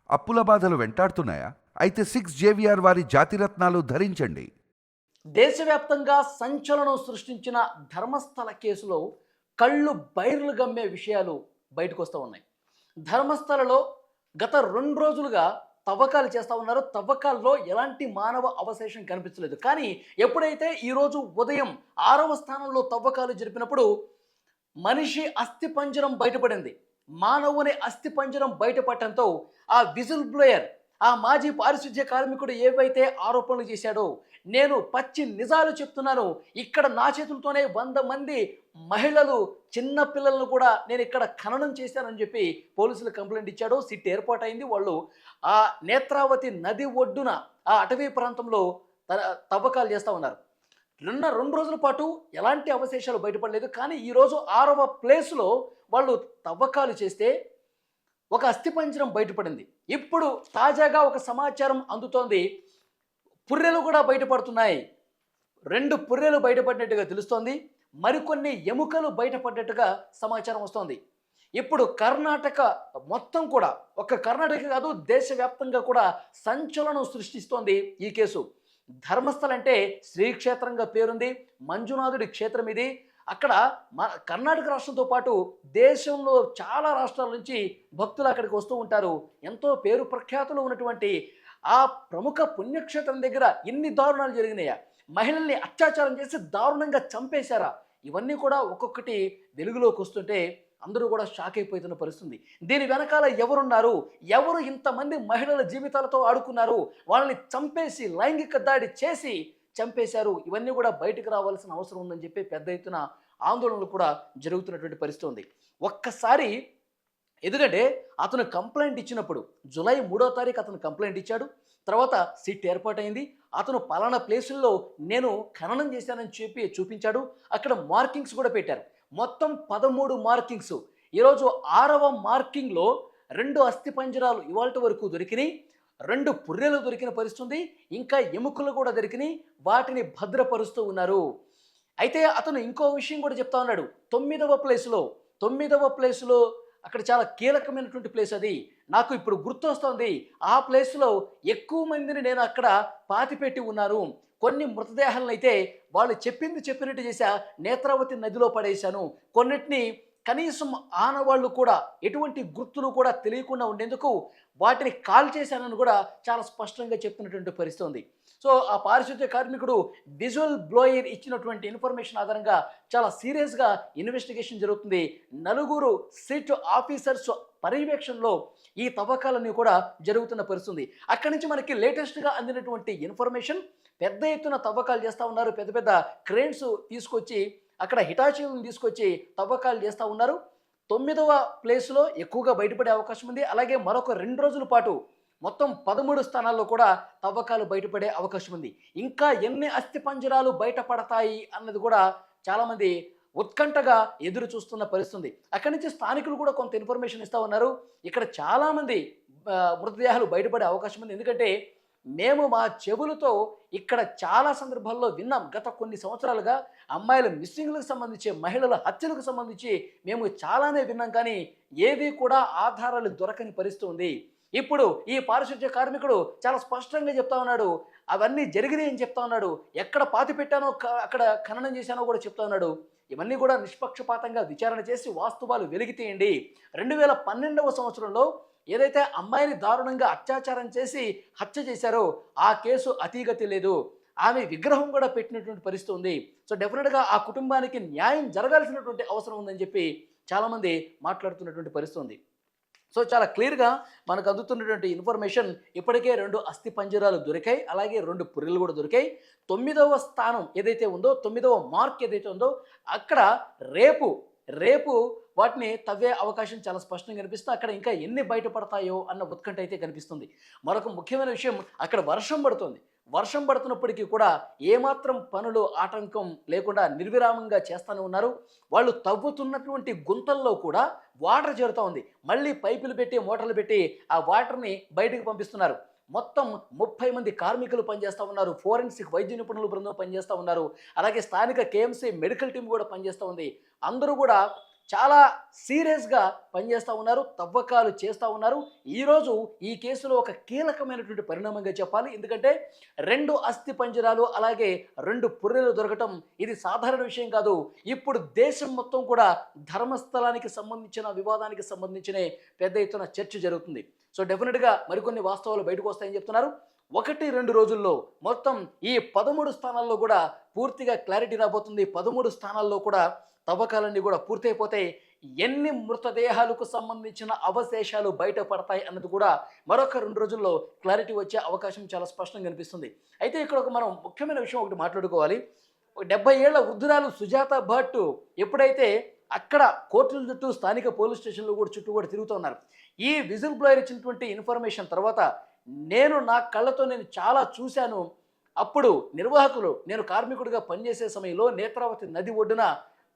అప్పుల బాధలు వెంటాడుతున్నాయా? అయితే 6 JVR వారి జాతిరత్నాలు ధరించండి. దేశవ్యాప్తంగా సంచలనం సృష్టించిన ధర్మస్థల కేసులో కళ్ళు బైర్లు గమ్మే విషయాలు బయటకు వస్తూ ఉన్నాయి. ధర్మస్థలలో గత 2 రోజులుగా తవ్వకాలు చేస్తూ ఉన్నారు. తవ్వకాల్లో ఎలాంటి మానవ అవశేషం కనిపించలేదు. కానీ ఎప్పుడైతే ఈరోజు ఉదయం 6వ స్థానంలో తవ్వకాలు జరిపినప్పుడు మనిషి అస్థిపంజరం బయటపడింది. మానవుని అస్థిపంజరం బయటపడటంతో ఆ విజిల్ బ్లోయర్, ఆ మాజీ పారిశుధ్య కార్మికుడు ఏవైతే ఆరోపణలు చేశాడో, నేను పచ్చి నిజాలు చెప్తున్నాను, ఇక్కడ నా చేతులతోనే 100 మంది మహిళలు, చిన్న పిల్లలను కూడా నేను ఇక్కడ ఖననం చేశానని చెప్పి పోలీసులు కంప్లైంట్ ఇచ్చాడు. సిట్ ఏర్పాటైంది. వాళ్ళు ఆ నేత్రావతి నది ఒడ్డున ఆ అటవీ ప్రాంతంలో తవ్వకాలు చేస్తూ ఉన్నారు. 2 రోజుల పాటు ఎలాంటి అవశేషాలు బయటపడలేదు. కానీ ఈరోజు 6వ ప్లేస్లో వాళ్ళు తవ్వకాలు చేస్తే ఒక అస్థిపంజరం బయటపడింది. ఇప్పుడు తాజాగా ఒక సమాచారం అందుతోంది. పుర్రెలు కూడా బయటపడుతున్నాయి. 2 పుర్రెలు బయటపడినట్టుగా తెలుస్తోంది. మరికొన్ని ఎముకలు బయటపడ్డట్టుగా సమాచారం వస్తోంది. ఇప్పుడు కర్ణాటక మొత్తం కూడా, ఒక్క కర్ణాటక కాదు, దేశవ్యాప్తంగా కూడా సంచలనం సృష్టిస్తోంది ఈ కేసు. ధర్మస్థల అంటే శ్రీక్షేత్రంగా పేరుంది. మంజునాథుడి క్షేత్రం ఇది. అక్కడ కర్ణాటక రాష్ట్రంతో పాటు దేశంలో చాలా రాష్ట్రాల నుంచి భక్తులు అక్కడికి వస్తూ ఉంటారు. ఎంతో పేరు ప్రఖ్యాతులు ఉన్నటువంటి ఆ ప్రముఖ పుణ్యక్షేత్రం దగ్గర ఇన్ని దారుణాలు జరిగినాయా? మహిళల్ని అత్యాచారం చేసి దారుణంగా చంపేశారా? ఇవన్నీ కూడా ఒక్కొక్కటి వెలుగులోకి వస్తుంటే అందరూ కూడా షాక్ అయిపోతున్న పరిస్థితి. దీని వెనకాల ఎవరున్నారు? ఎవరు ఇంతమంది మహిళల జీవితాలతో ఆడుకున్నారు? వాళ్ళని చంపేసి లైంగిక దాడి చేసి చంపేశారు. ఇవన్నీ కూడా బయటకు రావాల్సిన అవసరం ఉందని చెప్పి పెద్ద ఎత్తున ఆందోళనలు కూడా జరుగుతున్నటువంటి పరిస్థితి ఉంది. ఒక్కసారి ఎందుకంటే అతను కంప్లైంట్ ఇచ్చినప్పుడు జూలై 3వ తారీఖు అతను కంప్లైంట్ ఇచ్చాడు. తర్వాత సిట్ ఏర్పాటైంది. అతను పలానా ప్లేసుల్లో నేను ఖననం చేశానని చెప్పి చూపించాడు. అక్కడ మార్కింగ్స్ కూడా పెట్టారు. మొత్తం 13 మార్కింగ్స్. ఈరోజు 6వ మార్కింగ్లో 2 అస్థిపంజరాలు ఇవాల్టి వరకు దొరికినాయి. 2 పుర్రెలు దొరికిన పరిస్థితి. ఇంకా ఎముకలు కూడా దొరికినాయి. వాటిని భద్రపరుస్తూ ఉన్నారు. అయితే అతను ఇంకో విషయం కూడా చెప్తా ఉన్నాడు. 9వ ప్లేస్లో అక్కడ చాలా కీలకమైనటువంటి ప్లేస్ అది. నాకు ఇప్పుడు గుర్తొస్తోంది. ఆ ప్లేస్లో ఎక్కువ మందిని నేను అక్కడ పాతిపెట్టి ఉన్నాను. కొన్ని మృతదేహాలను అయితే వాళ్ళు చెప్పినట్టు చేశా, నేత్రావతి నదిలో పడేశాను. కొన్నిటిని కనీసం ఆనవాళ్ళు కూడా, ఎటువంటి గుర్తులు కూడా తెలియకుండా ఉండేందుకు వాటిని కాల్ చేశానని కూడా చాలా స్పష్టంగా చెప్తున్నటువంటి పరిస్థితి ఉంది. సో ఆ పారిశుద్ధ్య కార్మికుడు విజువల్ బ్లోయర్ ఇచ్చినటువంటి ఇన్ఫర్మేషన్ ఆధారంగా చాలా సీరియస్గా ఇన్వెస్టిగేషన్ జరుగుతుంది. 4 సిట్ ఆఫీసర్స్ పర్యవేక్షణలో ఈ తవ్వకాలన్నీ కూడా జరుగుతున్న పరిస్థితి. అక్కడి నుంచి మనకి లేటెస్ట్గా అందినటువంటి ఇన్ఫర్మేషన్, పెద్ద ఎత్తున తవ్వకాలు చేస్తూ ఉన్నారు. పెద్ద పెద్ద క్రేన్స్ తీసుకొచ్చి అక్కడ హిటాచీలను తీసుకొచ్చి తవ్వకాలు చేస్తూ ఉన్నారు. 9వ ప్లేస్లో ఎక్కువగా బయటపడే అవకాశం ఉంది. అలాగే మరొక 2 రోజుల పాటు మొత్తం 13 స్థానాల్లో కూడా తవ్వకాలు బయటపడే అవకాశం ఉంది. ఇంకా ఎన్ని అస్థిపంజరాలు బయటపడతాయి అన్నది కూడా చాలామంది ఉత్కంఠగా ఎదురు చూస్తున్న పరిస్థితి. అక్కడి నుంచి స్థానికులు కూడా కొంత ఇన్ఫర్మేషన్ ఇస్తూ ఉన్నారు. ఇక్కడ చాలామంది మృతదేహాలు బయటపడే అవకాశం ఉంది. ఎందుకంటే మేము మా చెవులతో ఇక్కడ చాలా సందర్భాల్లో విన్నాం. గత కొన్ని సంవత్సరాలుగా అమ్మాయిల మిస్సింగ్లకు సంబంధించి, మహిళల హత్యలకు సంబంధించి మేము చాలానే విన్నాం. కానీ ఏది కూడా ఆధారాలు దొరకని పరిస్థితి ఉంది. ఇప్పుడు ఈ పారిశుధ్య కార్మికుడు చాలా స్పష్టంగా చెప్తా ఉన్నాడు. అవన్నీ జరిగినాయి అని చెప్తా ఉన్నాడు. ఎక్కడ పాతి పెట్టానో అక్కడ ఖననం చేశానో కూడా చెప్తా ఉన్నాడు. ఇవన్నీ కూడా నిష్పక్షపాతంగా విచారణ చేసి వాస్తవాలు వెలిగితేయండి. 2012వ సంవత్సరంలో ఏదైతే అమ్మాయిని దారుణంగా అత్యాచారం చేసి హత్య చేశారో ఆ కేసు అతీగతి లేదు. ఆమె విగ్రహం కూడా పెట్టినటువంటి పరిస్థితి ఉంది. సో డెఫినెట్గా ఆ కుటుంబానికి న్యాయం జరగాల్సినటువంటి అవసరం ఉందని చెప్పి చాలామంది మాట్లాడుతున్నటువంటి పరిస్థితి ఉంది. సో చాలా క్లియర్గా మనకు అందుతున్నటువంటి ఇన్ఫర్మేషన్, ఇప్పటికే 2 అస్థిపంజరాలు దొరికాయి. అలాగే 2 పుర్రెలు కూడా దొరికాయి. 9వ స్థానం ఏదైతే ఉందో, 9వ మార్క్ ఏదైతే ఉందో అక్కడ రేపు వాటిని తవ్వే అవకాశం చాలా స్పష్టంగా కనిపిస్తుంది. అక్కడ ఇంకా ఎన్ని బయటపడతాయో అన్న ఉత్కంఠ అయితే కనిపిస్తుంది. మరొక ముఖ్యమైన విషయం, అక్కడ వర్షం పడుతుంది. వర్షం పడుతున్నప్పటికీ కూడా ఏమాత్రం పనులు ఆటంకం లేకుండా నిర్విరామంగా చేస్తూనే ఉన్నారు. వాళ్ళు తవ్వుతున్నటువంటి గుంతల్లో కూడా వాటర్ చేరుతూ ఉంది. మళ్ళీ పైపులు పెట్టి, మోటార్లు పెట్టి ఆ వాటర్ని బయటకు పంపిస్తున్నారు. మొత్తం 30 మంది కార్మికులు పనిచేస్తూ ఉన్నారు. ఫోరెన్సిక్ వైద్య నిపుణుల బృందం పనిచేస్తూ ఉన్నారు. అలాగే స్థానిక KMC మెడికల్ టీం కూడా పనిచేస్తూ ఉంది. అందరూ కూడా చాలా సీరియస్గా పనిచేస్తూ ఉన్నారు, తవ్వకాలు చేస్తూ ఉన్నారు. ఈరోజు ఈ కేసులో ఒక కీలకమైనటువంటి పరిణామంగా చెప్పాలి. ఎందుకంటే 2 అస్థి పంజరాలు అలాగే 2 పుర్రెలు దొరకటం ఇది సాధారణ విషయం కాదు. ఇప్పుడు దేశం మొత్తం కూడా ధర్మస్థలానికి సంబంధించిన వివాదానికి సంబంధించిన పెద్ద ఎత్తున చర్చ జరుగుతుంది. సో డెఫినెట్గా మరికొన్ని వాస్తవాలు బయటకు వస్తాయని చెప్తున్నారు. 1-2 రోజుల్లో మొత్తం ఈ 13 స్థానాల్లో కూడా పూర్తిగా క్లారిటీ రాబోతుంది. 13 స్థానాల్లో కూడా తవ్వకాలన్నీ కూడా పూర్తయిపోతాయి. ఎన్ని మృతదేహాలకు సంబంధించిన అవశేషాలు బయటపడతాయి అన్నది కూడా మరొక 2 రోజుల్లో క్లారిటీ వచ్చే అవకాశం చాలా స్పష్టంగా కనిపిస్తుంది. అయితే ఇక్కడ మనం ముఖ్యమైన విషయం ఒకటి మాట్లాడుకోవాలి. 70 ఏళ్ల వృద్ధురాలు సుజాత భట్ ఎప్పుడైతే అక్కడ కోర్టుల చుట్టూ స్థానిక పోలీస్ స్టేషన్లు కూడా చుట్టూ కూడా తిరుగుతున్నారు. ఈ విజిల్ బ్లోయర్ ఇచ్చినటువంటి ఇన్ఫర్మేషన్ తర్వాత నా కళ్ళతో నేను చాలా చూశాను. అప్పుడు నిర్వాహకులు నేను కార్మికుడిగా పనిచేసే సమయంలో నేత్రావతి నది ఒడ్డున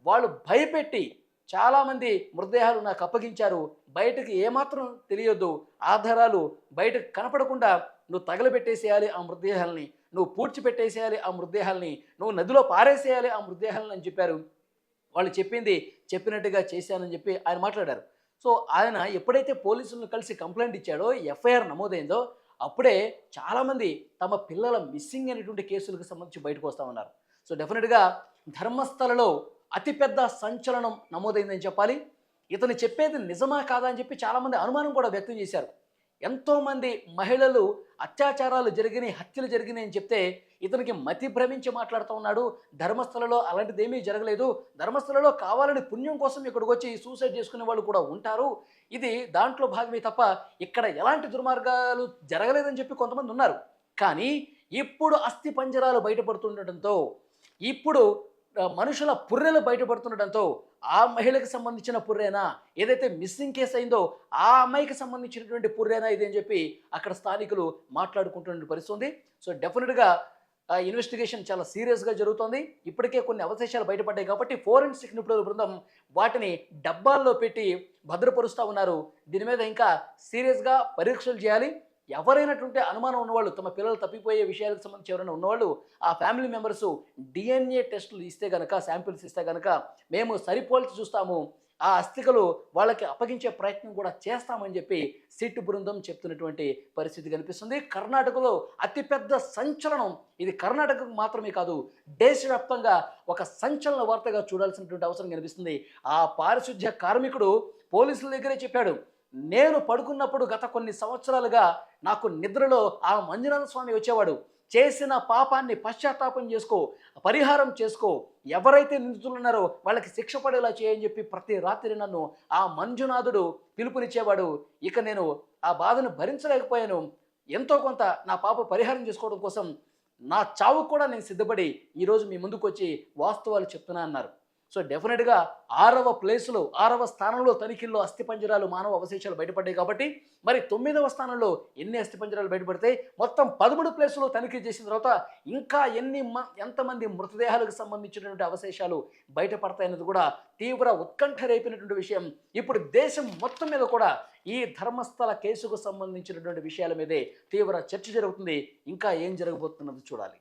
వాళ్ళు భయపెట్టి చాలామంది మృతదేహాలు నాకు అప్పగించారు. బయటకు ఏమాత్రం తెలియొద్దు, ఆధారాలు బయటకు కనపడకుండా నువ్వు తగలబెట్టేసేయాలి ఆ మృతదేహాలని, నువ్వు పూడ్చిపెట్టేసేయాలి ఆ మృతదేహాలని, నువ్వు నదిలో పారేసేయాలి ఆ మృతదేహాలని అని చెప్పారు. వాళ్ళు చెప్పింది చెప్పినట్టుగా చేశానని చెప్పి ఆయన మాట్లాడారు. సో ఆయన ఎప్పుడైతే పోలీసులను కలిసి కంప్లైంట్ ఇచ్చాడో, ఎఫ్ఐఆర్ నమోదైందో అప్పుడే చాలామంది తమ పిల్లల మిస్సింగ్ అనేటువంటి కేసులకు సంబంధించి బయటకు వస్తూ ఉన్నారు. సో డెఫినెట్గా ధర్మస్థలలో అతిపెద్ద సంచలనం నమోదైందని చెప్పాలి. ఇతను చెప్పేది నిజమా కాదా అని చెప్పి చాలామంది అనుమానం కూడా వ్యక్తం చేశారు. ఎంతోమంది మహిళలు అత్యాచారాలు జరిగినాయి, హత్యలు జరిగినాయి అని చెప్తే ఇతనికి మతి భ్రమించి మాట్లాడుతూ ఉన్నాడు. ధర్మస్థలలో అలాంటిది ఏమీ జరగలేదు, ధర్మస్థలలో కావాలని పుణ్యం కోసం ఇక్కడికి వచ్చి సూసైడ్ చేసుకునే వాళ్ళు కూడా ఉంటారు, ఇది దాంట్లో భాగమే తప్ప ఇక్కడ ఎలాంటి దుర్మార్గాలు జరగలేదని చెప్పి కొంతమంది ఉన్నారు. కానీ ఇప్పుడు అస్థి పంజరాలు బయటపడుతుండటంతో, ఇప్పుడు మనుషుల పుర్రెలు బయటపడుతుండటంతో ఆ మహిళకి సంబంధించిన పుర్రేనా, ఏదైతే మిస్సింగ్ కేసు అయిందో ఆ అమ్మాయికి సంబంధించినటువంటి పుర్రేనా ఇది అని చెప్పి అక్కడ స్థానికులు మాట్లాడుకుంటున్న పరిస్థితి ఉంది. సో డెఫినెట్గా ఇన్వెస్టిగేషన్ చాలా సీరియస్గా జరుగుతోంది. ఇప్పటికే కొన్ని అవశేషాలు బయటపడ్డాయి కాబట్టి ఫోరెన్సిక్ నిపుణుల బృందం వాటిని డబ్బాల్లో పెట్టి భద్రపరుస్తూ ఉన్నారు. దీని మీద ఇంకా సీరియస్గా పరీక్షలు చేయాలి. ఎవరైనటువంటి అనుమానం ఉన్నవాళ్ళు, తమ పిల్లలు తప్పిపోయే విషయాలకు సంబంధించి ఎవరైనా ఉన్నవాళ్ళు ఆ ఫ్యామిలీ మెంబర్స్ DNA టెస్టులు ఇస్తే కనుక, శాంపిల్స్ ఇస్తే కనుక మేము సరిపోల్చి చూస్తాము, ఆ అస్థికలు వాళ్ళకి అప్పగించే ప్రయత్నం కూడా చేస్తామని చెప్పి సిట్ బృందం చెప్తున్నటువంటి పరిస్థితి కనిపిస్తుంది. కర్ణాటకలో అతిపెద్ద సంచలనం ఇది. కర్ణాటకకు మాత్రమే కాదు, దేశవ్యాప్తంగా ఒక సంచలన వార్తగా చూడాల్సినటువంటి అవసరం కనిపిస్తుంది. ఆ పారిశుధ్య కార్మికుడు పోలీసుల దగ్గరే చెప్పాడు, నేను పడుకున్నప్పుడు గత కొన్ని సంవత్సరాలుగా నాకు నిద్రలో ఆ మంజునాథ స్వామి వచ్చేవాడు, చేసిన పాపాన్ని పశ్చాత్తాపం చేసుకో, పరిహారం చేసుకో, ఎవరైతే నిందితులు ఉన్నారో వాళ్ళకి శిక్ష పడేలా చేయని చెప్పి ప్రతి రాత్రి నన్ను ఆ మంజునాథుడు పిలుపునిచ్చేవాడు. ఇక నేను ఆ బాధను భరించలేకపోయాను, ఎంతో కొంత నా పాప పరిహారం చేసుకోవడం కోసం నా చావు కూడా నేను సిద్ధపడి ఈరోజు మీ ముందుకు వచ్చి వాస్తవాలు చెప్తున్నా అన్నారు. సో డెఫినెట్గా 6వ స్థానంలో తనిఖీల్లో అస్థిపంజరాలు, మానవ అవశేషాలు బయటపడ్డాయి కాబట్టి మరి 9వ స్థానంలో ఎన్ని అస్థిపంజరాలు బయటపడతాయి, మొత్తం 13 ప్లేసులు తనిఖీ చేసిన తర్వాత ఇంకా ఎంతమంది మృతదేహాలకు సంబంధించినటువంటి అవశేషాలు బయటపడతాయన్నది కూడా తీవ్ర ఉత్కంఠ రేపినటువంటి విషయం. ఇప్పుడు దేశం మొత్తం మీద కూడా ఈ ధర్మస్థల కేసుకు సంబంధించినటువంటి విషయాల మీదే తీవ్ర చర్చ జరుగుతుంది. ఇంకా ఏం జరగబోతున్నది చూడాలి.